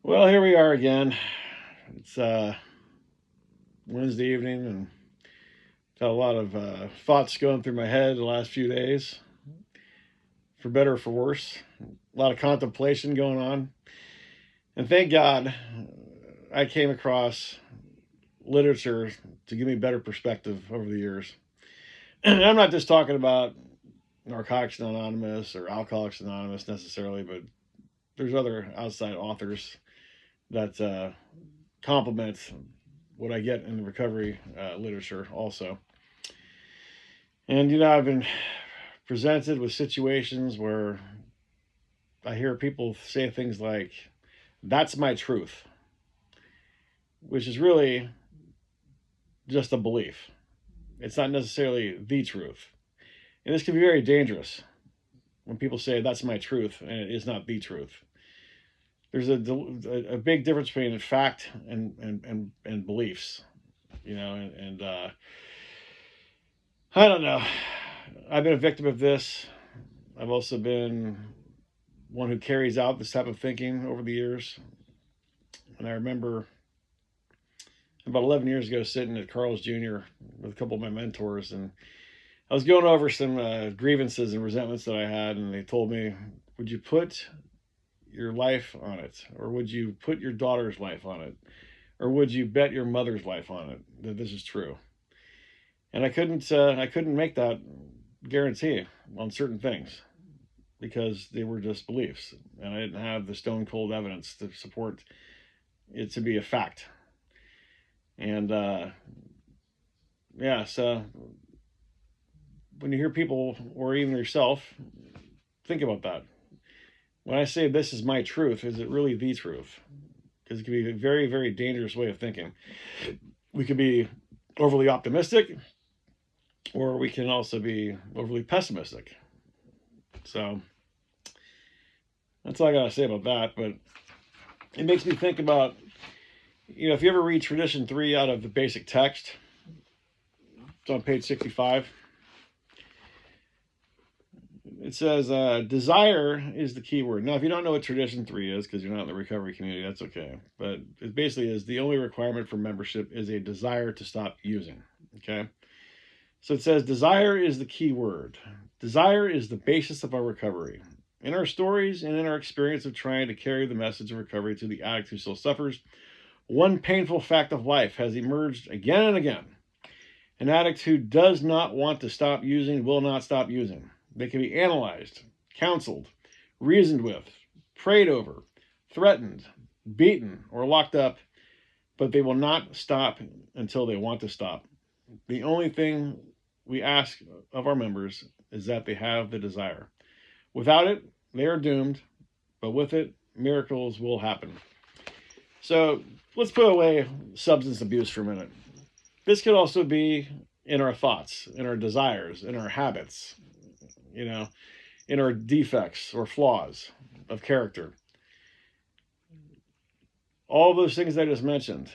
Well, here we are again. It's Wednesday evening, and got a lot of thoughts going through my head the last few days, for better or for worse. A lot of contemplation going on, and thank God I came across literature to give me better perspective over the years. And I'm not just talking about Narcotics Anonymous or Alcoholics Anonymous necessarily, but there's other outside authors that complement what I get in the recovery literature also. And I've been presented with situations where I hear people say things like, "That's my truth," which is really just a belief. It's not necessarily the truth. And this can be very dangerous when people say, "That's my truth," and it is not the truth. There's a big difference between fact and beliefs, and I don't know. I've been a victim of this. I've also been one who carries out this type of thinking over the years. And I remember about 11 years ago sitting at Carl's Jr. with a couple of my mentors, and I was going over some grievances and resentments that I had, and they told me, "Would you put your life on it? Or would you put your daughter's life on it? Or would you bet your mother's life on it that this is true?" And I couldn't make that guarantee on certain things because they were just beliefs, and I didn't have the stone cold evidence to support it to be a fact. And yeah, so when you hear people or even yourself, think about that. When I say this is my truth, is it really the truth? Because it can be a very, very dangerous way of thinking. We could be overly optimistic, or we can also be overly pessimistic. So that's all I got to say about that. But it makes me think about, if you ever read Tradition 3 out of the basic text, it's on page 65. It says, desire is the key word. Now, if you don't know what Tradition 3 is, because you're not in the recovery community, that's okay. But it basically is the only requirement for membership is a desire to stop using. Okay? So it says, desire is the key word. Desire is the basis of our recovery. In our stories and in our experience of trying to carry the message of recovery to the addict who still suffers, one painful fact of life has emerged again and again. An addict who does not want to stop using will not stop using. They can be analyzed, counseled, reasoned with, prayed over, threatened, beaten, or locked up, but they will not stop until they want to stop. The only thing we ask of our members is that they have the desire. Without it, they are doomed, but with it, miracles will happen. So let's put away substance abuse for a minute. This could also be in our thoughts, in our desires, in our habits, in our defects or flaws of character. All those things I just mentioned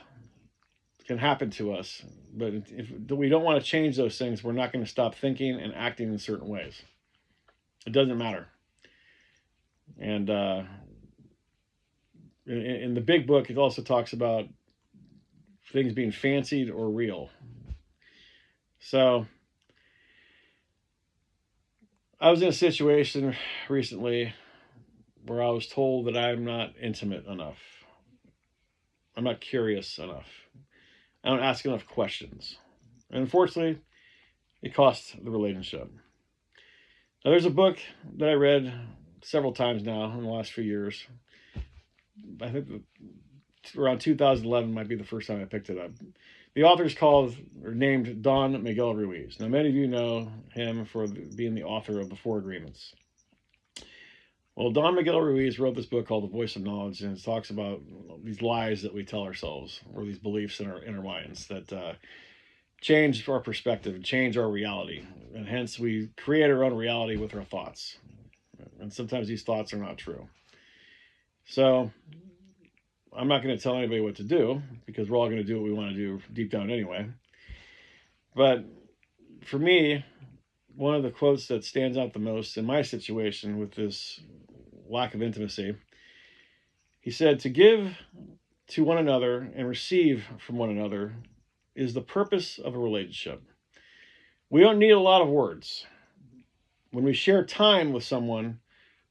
can happen to us, but if we don't want to change those things, we're not going to stop thinking and acting in certain ways. It doesn't matter. And in the big book, it also talks about things being fancied or real. So I was in a situation recently where I was told that I'm not intimate enough. I'm not curious enough. I don't ask enough questions. And unfortunately, it cost the relationship. Now, there's a book that I read several times now in the last few years. I think around 2011 might be the first time I picked it up. The author is named Don Miguel Ruiz. Now, many of you know him for being the author of The Four Agreements. Well, Don Miguel Ruiz wrote this book called The Voice of Knowledge, and it talks about these lies that we tell ourselves, or these beliefs in our inner minds that change our perspective and change our reality. And hence, we create our own reality with our thoughts. And sometimes these thoughts are not true. So I'm not going to tell anybody what to do, because we're all going to do what we want to do deep down anyway. But for me, one of the quotes that stands out the most in my situation with this lack of intimacy He said, to give to one another and receive from one another is the purpose of a relationship. We don't need a lot of words. When we share time with someone,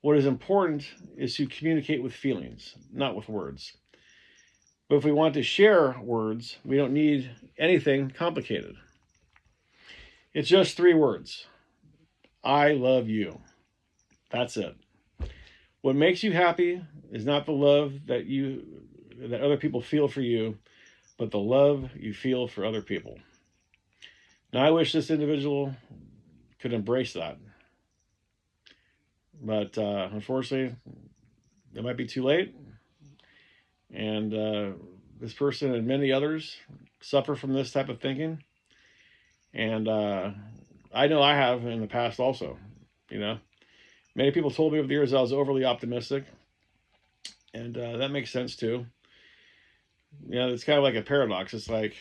what is important is to communicate with feelings, not with words. But if we want to share words, we don't need anything complicated. It's just 3 words. I love you. That's it. What makes you happy is not the love that other people feel for you, but the love you feel for other people. Now, I wish this individual could embrace that, but unfortunately, it might be too late. And this person and many others suffer from this type of thinking. And I know I have in the past also. You know, many people told me over the years I was overly optimistic, and that makes sense too. You know, it's kind of like a paradox. It's like,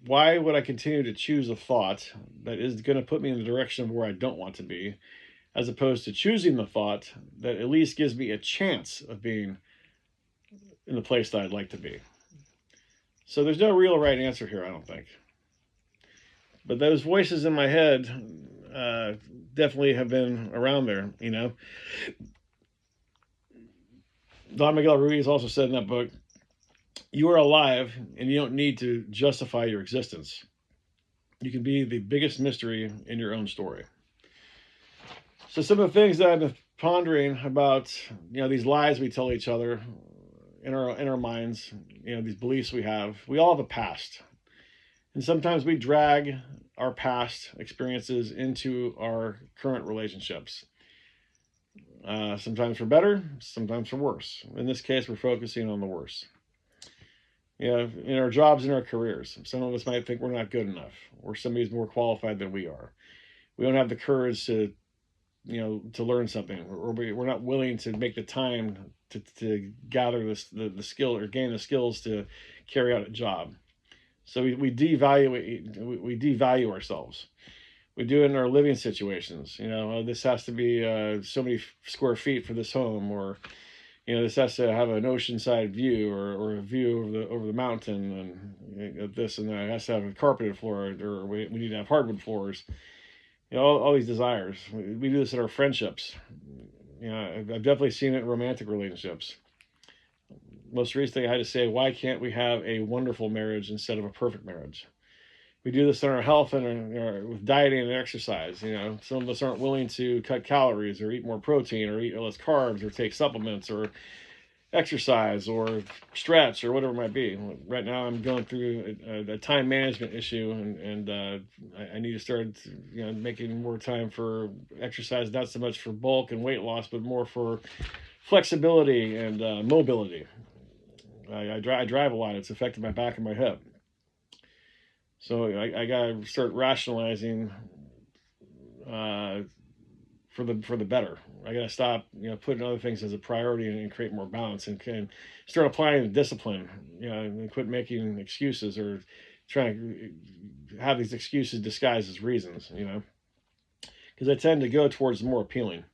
why would I continue to choose a thought that is going to put me in the direction of where I don't want to be, as opposed to choosing the thought that at least gives me a chance of being in the place that I'd like to be? So there's no real right answer here, I don't think. But those voices in my head definitely have been around there, you know. Don Miguel Ruiz also said in that book, you are alive and you don't need to justify your existence. You can be the biggest mystery in your own story. So some of the things that I've been pondering about, you know, these lies we tell each other in our minds, you know, these beliefs we have. We all have a past. And sometimes we drag our past experiences into our current relationships. Sometimes for better, sometimes for worse. In this case, we're focusing on the worse. You know, in our jobs and our careers, some of us might think we're not good enough, or somebody's more qualified than we are. We don't have the courage to, you know, to learn something, or we're not willing to make the time to gather the skill or gain the skills to carry out a job. So we devalue ourselves. We do it in our living situations. You know, this has to be so many square feet for this home, or you know, this has to have an oceanside view, or a view over the mountain, and you know, this and that. It has to have a carpeted floor, or we need to have hardwood floors. You know, all these desires. We do this in our friendships. You know, I've definitely seen it in romantic relationships. Most recently, I had to say, why can't we have a wonderful marriage instead of a perfect marriage? We do this in our health and with dieting and exercise. You know, some of us aren't willing to cut calories or eat more protein or eat less carbs or take supplements or exercise or stretch or whatever it might be. Right now, I'm going through a time management issue, and I need to start, you know, making more time for exercise, not so much for bulk and weight loss, but more for flexibility and mobility. I drive a lot. It's affected my back and my hip. So I gotta start rationalizing uh, for the better. I gotta stop, you know, putting other things as a priority and create more balance, and can start applying the discipline. You know, and quit making excuses or trying to have these excuses disguised as reasons. You know, because I tend to go towards the more appealing,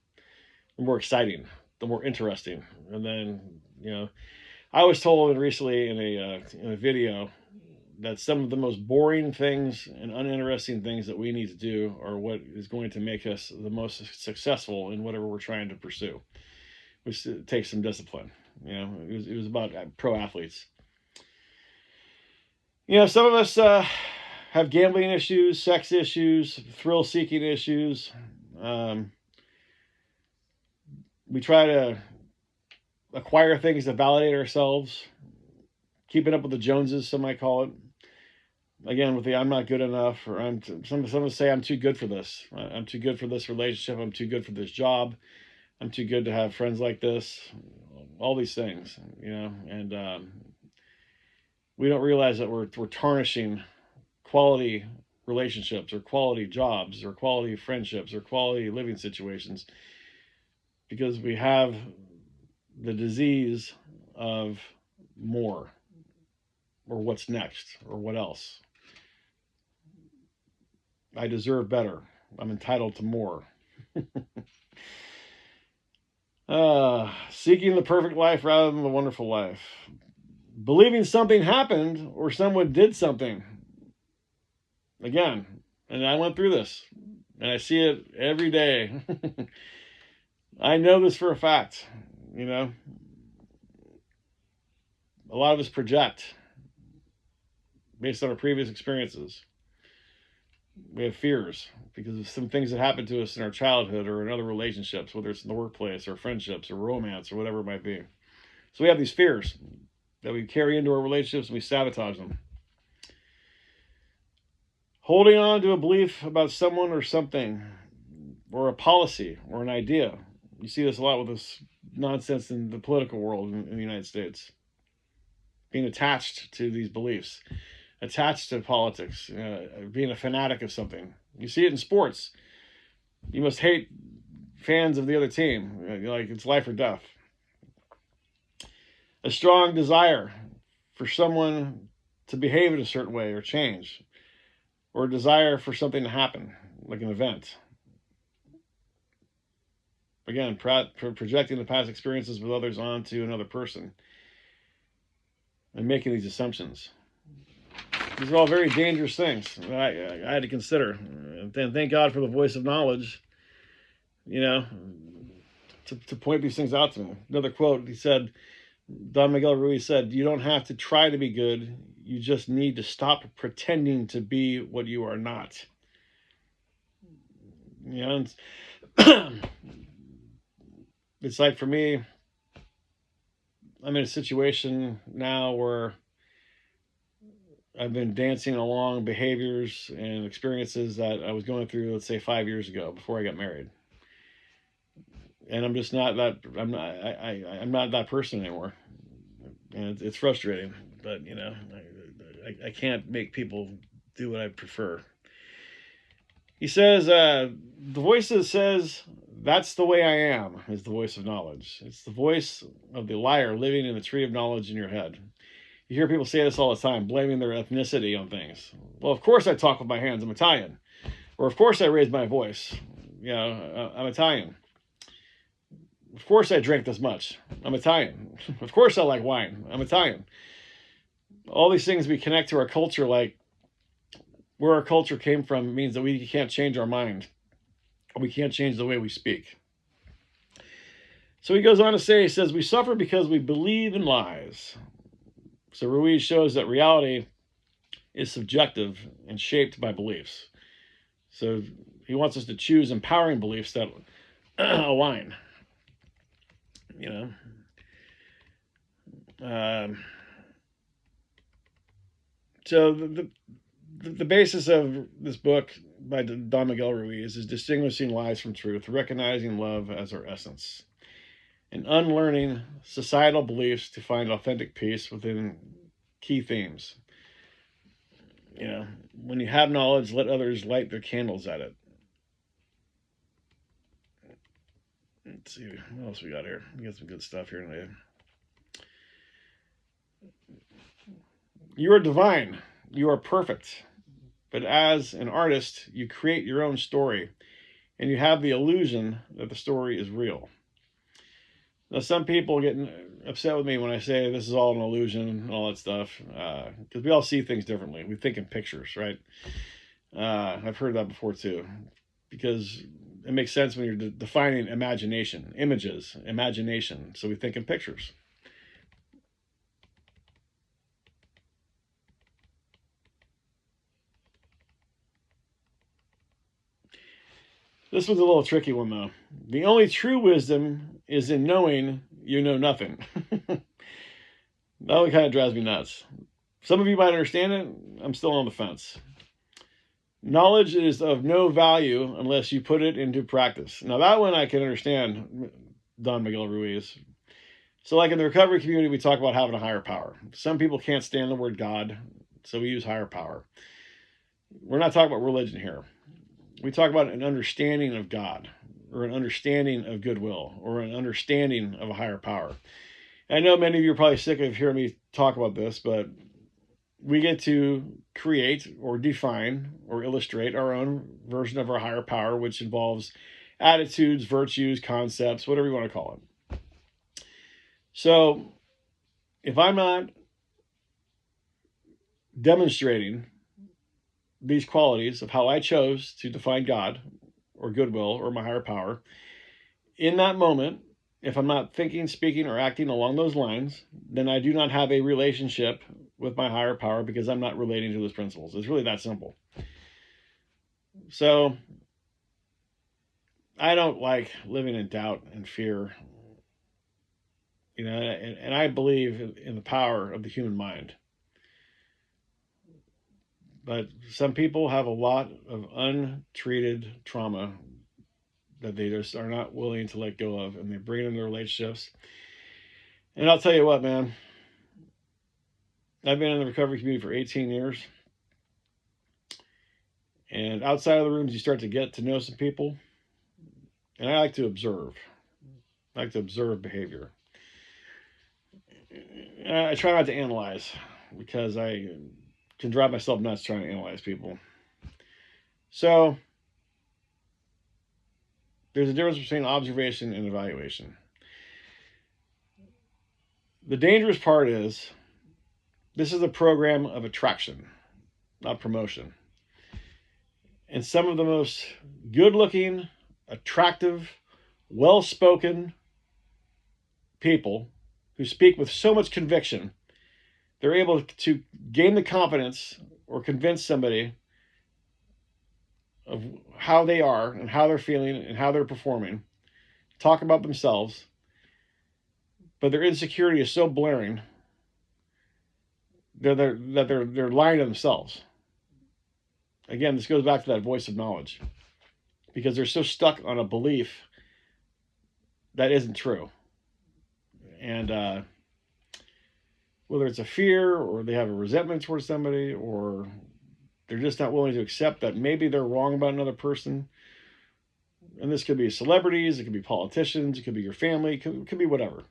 the more exciting, the more interesting, and then, you know, I was told recently in a video that some of the most boring things and uninteresting things that we need to do are what is going to make us the most successful in whatever we're trying to pursue, which takes some discipline. You know, it was about pro athletes. You know, some of us have gambling issues, sex issues, thrill seeking issues. Um, we try to acquire things to validate ourselves, keeping up with the Joneses, some might call it. Again, with the I'm not good enough, or some say I'm too good for this. I'm too good for this relationship. I'm too good for this job. I'm too good to have friends like this. All these things, you know, and we don't realize that we're tarnishing quality relationships or quality jobs or quality friendships or quality living situations because we have the disease of more, or what's next, or what else. I deserve better. I'm entitled to more. Seeking the perfect life rather than the wonderful life. Believing something happened or someone did something. Again, and I went through this, and I see it every day. I know this for a fact. You know, a lot of us project based on our previous experiences. We have fears because of some things that happened to us in our childhood or in other relationships, whether it's in the workplace or friendships or romance or whatever it might be. So we have these fears that we carry into our relationships and we sabotage them. Holding on to a belief about someone or something or a policy or an idea. You see this a lot with this nonsense in the political world in the United States. Being attached to these beliefs, attached to politics, being a fanatic of something. You see it in sports. You must hate fans of the other team. Like it's life or death. A strong desire for someone to behave in a certain way or change, or a desire for something to happen, like an event. Again, projecting the past experiences with others onto another person and making these assumptions. These are all very dangerous things that I had to consider. And then thank God for the voice of knowledge, you know, to point these things out to me. Another quote, he said, Don Miguel Ruiz said, "You don't have to try to be good. You just need to stop pretending to be what you are not." You know, it's like for me, I'm in a situation now where I've been dancing along behaviors and experiences that I was going through, let's say 5 years ago before I got married. And I'm just not that, I'm not that person anymore. And it's frustrating, but you know, I can't make people do what I prefer. He says, the voice that says, "That's the way I am," is the voice of knowledge. It's the voice of the liar living in the tree of knowledge in your head. You hear people say this all the time, blaming their ethnicity on things. Well, of course I talk with my hands, I'm Italian. Or of course I raise my voice, you know, I'm Italian. Of course I drink this much, I'm Italian. Of course I like wine, I'm Italian. All these things we connect to our culture, like where our culture came from, means that we can't change our mind. We can't change the way we speak. So he goes on to say, he says, "We suffer because we believe in lies." So Ruiz shows that reality is subjective and shaped by beliefs. So he wants us to choose empowering beliefs that align. You know, so the basis of this book by Don Miguel Ruiz is distinguishing lies from truth, recognizing love as our essence, and unlearning societal beliefs to find authentic peace within key themes. You know, when you have knowledge, let others light their candles at it. Let's see, what else we got here? We got some good stuff here today. You are divine. You are perfect. But as an artist, you create your own story, and you have the illusion that the story is real. Now, some people get upset with me when I say this is all an illusion and all that stuff, because we all see things differently. We think in pictures, right? I've heard that before too, because it makes sense when you're defining imagination, images, imagination. So we think in pictures. This was a little tricky one, though. The only true wisdom is in knowing you know nothing. That one kind of drives me nuts. Some of you might understand it. I'm still on the fence. Knowledge is of no value unless you put it into practice. Now, that one I can understand, Don Miguel Ruiz. So, like in the recovery community, we talk about having a higher power. Some people can't stand the word God, so we use higher power. We're not talking about religion here. We talk about an understanding of God, or an understanding of goodwill, or an understanding of a higher power. And I know many of you are probably sick of hearing me talk about this, but we get to create or define or illustrate our own version of our higher power, which involves attitudes, virtues, concepts, whatever you want to call it. So if I'm not demonstrating these qualities of how I chose to define God or goodwill or my higher power in that moment, if I'm not thinking, speaking, or acting along those lines, then I do not have a relationship with my higher power because I'm not relating to those principles. It's really that simple. So I don't like living in doubt and fear, and I believe in the power of the human mind. But some people have a lot of untreated trauma that they just are not willing to let go of, and they bring it into relationships. And I'll tell you what, man, I've been in the recovery community for 18 years. And outside of the rooms, you start to get to know some people. And I like to observe. I like to observe behavior. I try not to analyze because I can drive myself nuts trying to analyze people. So there's a difference between observation and evaluation. The dangerous part is this is a program of attraction, not promotion. And some of the most good looking, attractive, well spoken people who speak with so much conviction, they're able to gain the confidence or convince somebody of how they are and how they're feeling and how they're performing, talk about themselves, but their insecurity is so blaring that they're lying to themselves. Again, this goes back to that voice of knowledge because they're so stuck on a belief that isn't true. And whether it's a fear or they have a resentment towards somebody or they're just not willing to accept that maybe they're wrong about another person. And this could be celebrities, it could be politicians, it could be your family, it could be whatever.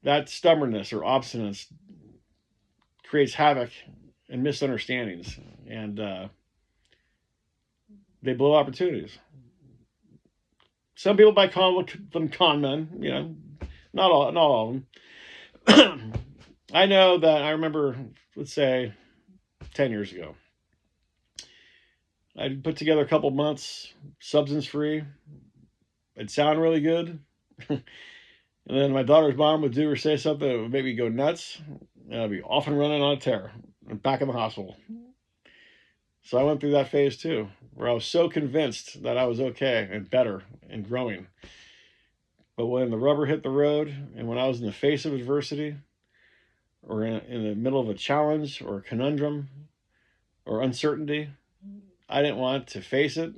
That stubbornness or obstinance creates havoc and misunderstandings, and they blow opportunities. Some people might call them con men, not all of them. I know that I remember, let's say, 10 years ago, I'd put together a couple months substance free. It'd sound really good. And then my daughter's mom would do or say something that would make me go nuts. And I'd be off and running on a tear and back in the hospital. So I went through that phase too, where I was so convinced that I was okay and better and growing. But when the rubber hit the road and when I was in the face of adversity or in the middle of a challenge or a conundrum or uncertainty, I didn't want to face it.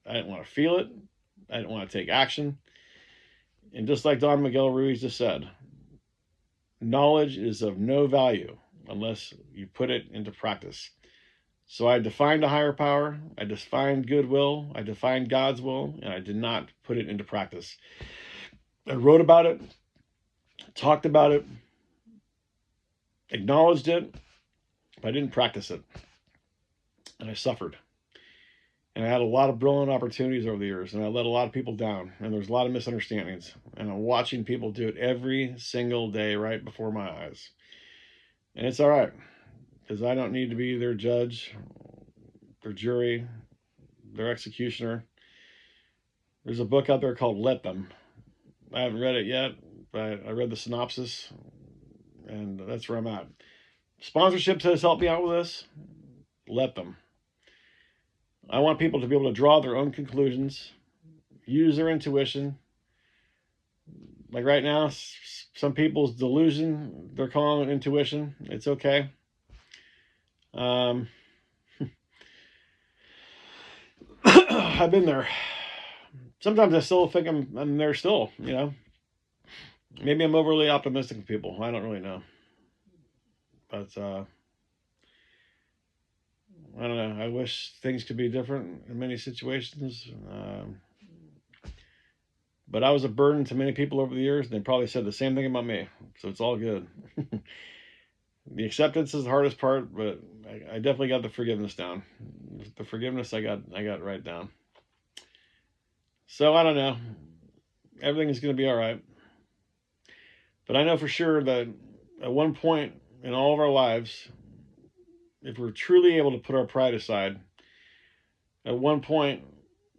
I didn't want to feel it. I didn't want to take action. And just like Don Miguel Ruiz just said, knowledge is of no value unless you put it into practice. So I defined a higher power, I defined goodwill, I defined God's will, and I did not put it into practice. I wrote about it, talked about it, acknowledged it, but I didn't practice it. And I suffered. And I had a lot of brilliant opportunities over the years, and I let a lot of people down, and there's a lot of misunderstandings. And I'm watching people do it every single day right before my eyes. And it's all right, because I don't need to be their judge, their jury, their executioner. There's a book out there called Let Them. I haven't read it yet, but I read the synopsis, and that's where I'm at. Sponsorship has helped me out with this. Let them. I want people to be able to draw their own conclusions, use their intuition. Like right now, some people's delusion, they're calling it intuition. It's okay. I've been there. Sometimes I still think I'm there still, Maybe I'm overly optimistic with people. I don't really know. But I don't know. I wish things could be different in many situations. But I was a burden to many people over the years, and they probably said the same thing about me. So it's all good. The acceptance is the hardest part, but I definitely got the forgiveness down. The forgiveness I got right down. So I don't know. everything is going to be all right. But I know for sure that at one point in all of our lives, if we're truly able to put our pride aside, at one point,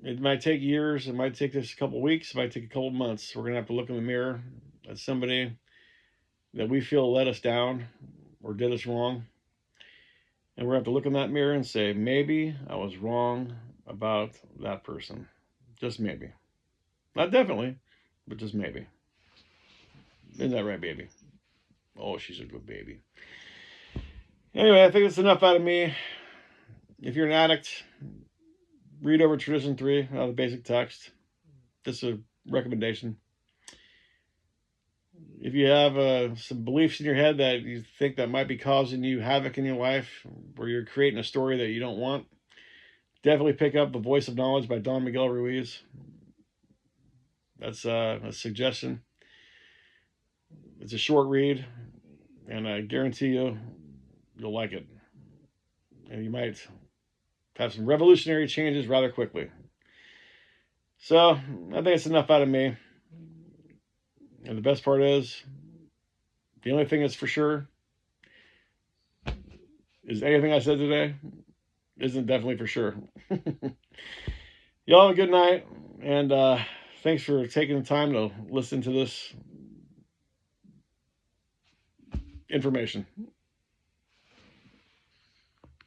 it might take years, it might take us a couple of weeks, it might take a couple of months. We're going to have to look in the mirror at somebody that we feel let us down or did us wrong. And we're going to have to look in that mirror and say, maybe I was wrong about that person. Just maybe. Not definitely, but just maybe. Isn't that right, baby? Oh, she's a good baby. Anyway, I think it's enough out of me. If you're an addict, read over Tradition 3 out of the basic text. Just a recommendation. If you have some beliefs in your head that you think that might be causing you havoc in your life, where you're creating a story that you don't want, definitely pick up The Voice of Knowledge by Don Miguel Ruiz. That's a suggestion. It's a short read, and I guarantee you'll like it. And you might have some revolutionary changes rather quickly. So I think it's enough out of me. And the best part is, the only thing that's for sure is anything I said today isn't definitely for sure. Y'all have a good night, and thanks for taking the time to listen to this information.